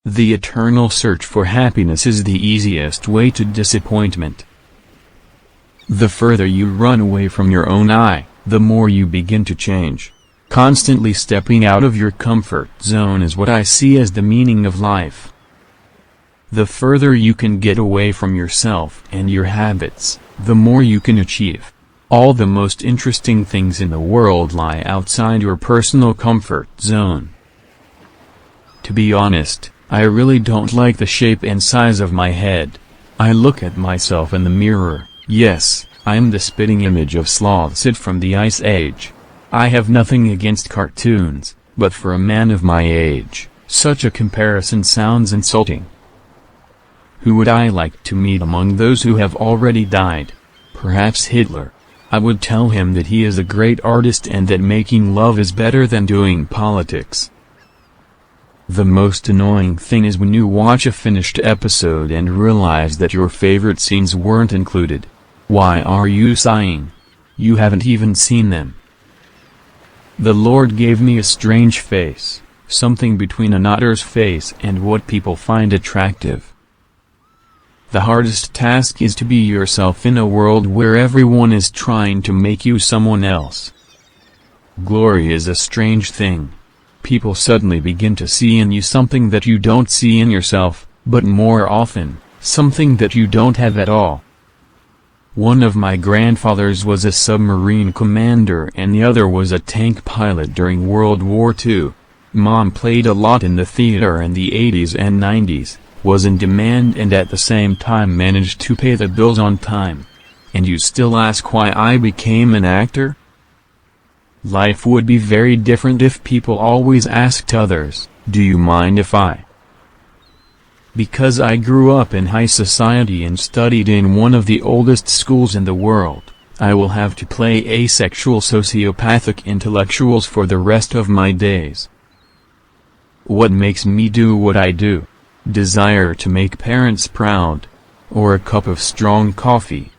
The eternal search for happiness is the easiest way to disappointment. The further you run away from your own eye, the more you begin to change. Constantly stepping out of your comfort zone is what I see as the meaning of life. The further you can get away from yourself and your habits, the more you can achieve. All the most interesting things in the world lie outside your personal comfort zone. To be honest, I really don't like the shape and size of my head. I look at myself in the mirror. Yes, I'm the spitting image of Sloth Sid from the Ice Age. I have nothing against cartoons, but for a man of my age, such a comparison sounds insulting. Who would I like to meet among those who have already died? Perhaps Hitler. I would tell him that he is a great artist and that making love is better than doing politics. The most annoying thing is when you watch a finished episode and realize that your favorite scenes weren't included. Why are you sighing? You haven't even seen them. The Lord gave me a strange face, something between an otter's face and what people find attractive. The hardest task is to be yourself in a world where everyone is trying to make you someone else. Glory is a strange thing. People suddenly begin to see in you something that you don't see in yourself, but more often, something that you don't have at all. One of my grandfathers was a submarine commander and the other was a tank pilot during World War II. Mom played a lot in the theater in the 80s and 90s. Was in demand and at the same time managed to pay the bills on time. And you still ask why I became an actor? Life would be very different if people always asked others, "Do you mind if I?" Because I grew up in high society and studied in one of the oldest schools in the world, I will have to play asexual sociopathic intellectuals for the rest of my days. What makes me do what I do? Desire to make parents proud, or a cup of strong coffee.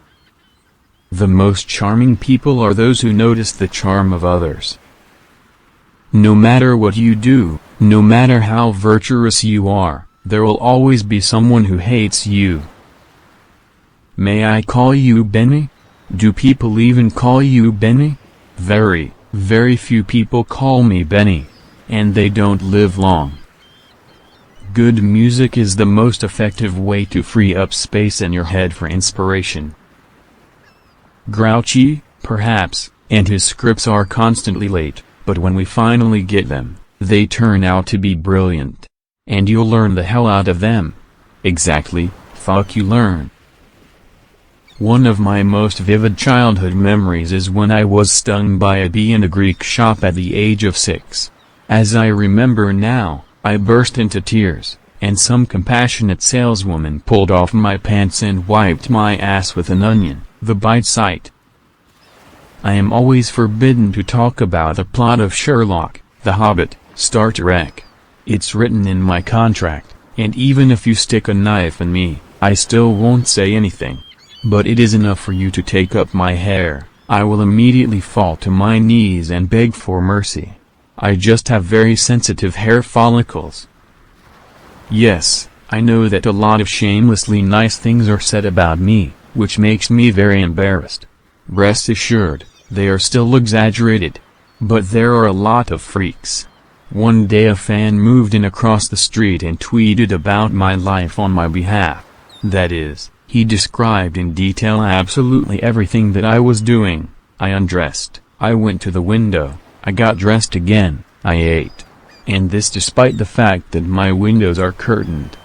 The most charming people are those who notice the charm of others. No matter what you do, no matter how virtuous you are, there will always be someone who hates you. May I call you Benny? Do people even call you Benny? Very, very few people call me Benny, and they don't live long. Good music is the most effective way to free up space in your head for inspiration. Grouchy, perhaps, and his scripts are constantly late, but when we finally get them, they turn out to be brilliant. And you'll learn the hell out of them. Exactly, fuck you learn. One of my most vivid childhood memories is when I was stung by a bee in a Greek shop at the age of 6. As I remember now, I burst into tears, and some compassionate saleswoman pulled off my pants and wiped my ass with an onion, the bite site. I am always forbidden to talk about the plot of Sherlock, The Hobbit, Star Trek. It's written in my contract, and even if you stick a knife in me, I still won't say anything. But it is enough for you to take up my hair, I will immediately fall to my knees and beg for mercy. I just have very sensitive hair follicles. Yes, I know that a lot of shamelessly nice things are said about me, which makes me very embarrassed. Rest assured, they are still exaggerated. But there are a lot of freaks. One day a fan moved in across the street and tweeted about my life on my behalf. That is, he described in detail absolutely everything that I was doing. I undressed, I went to the window, I got dressed again, I ate. And this despite the fact that my windows are curtained.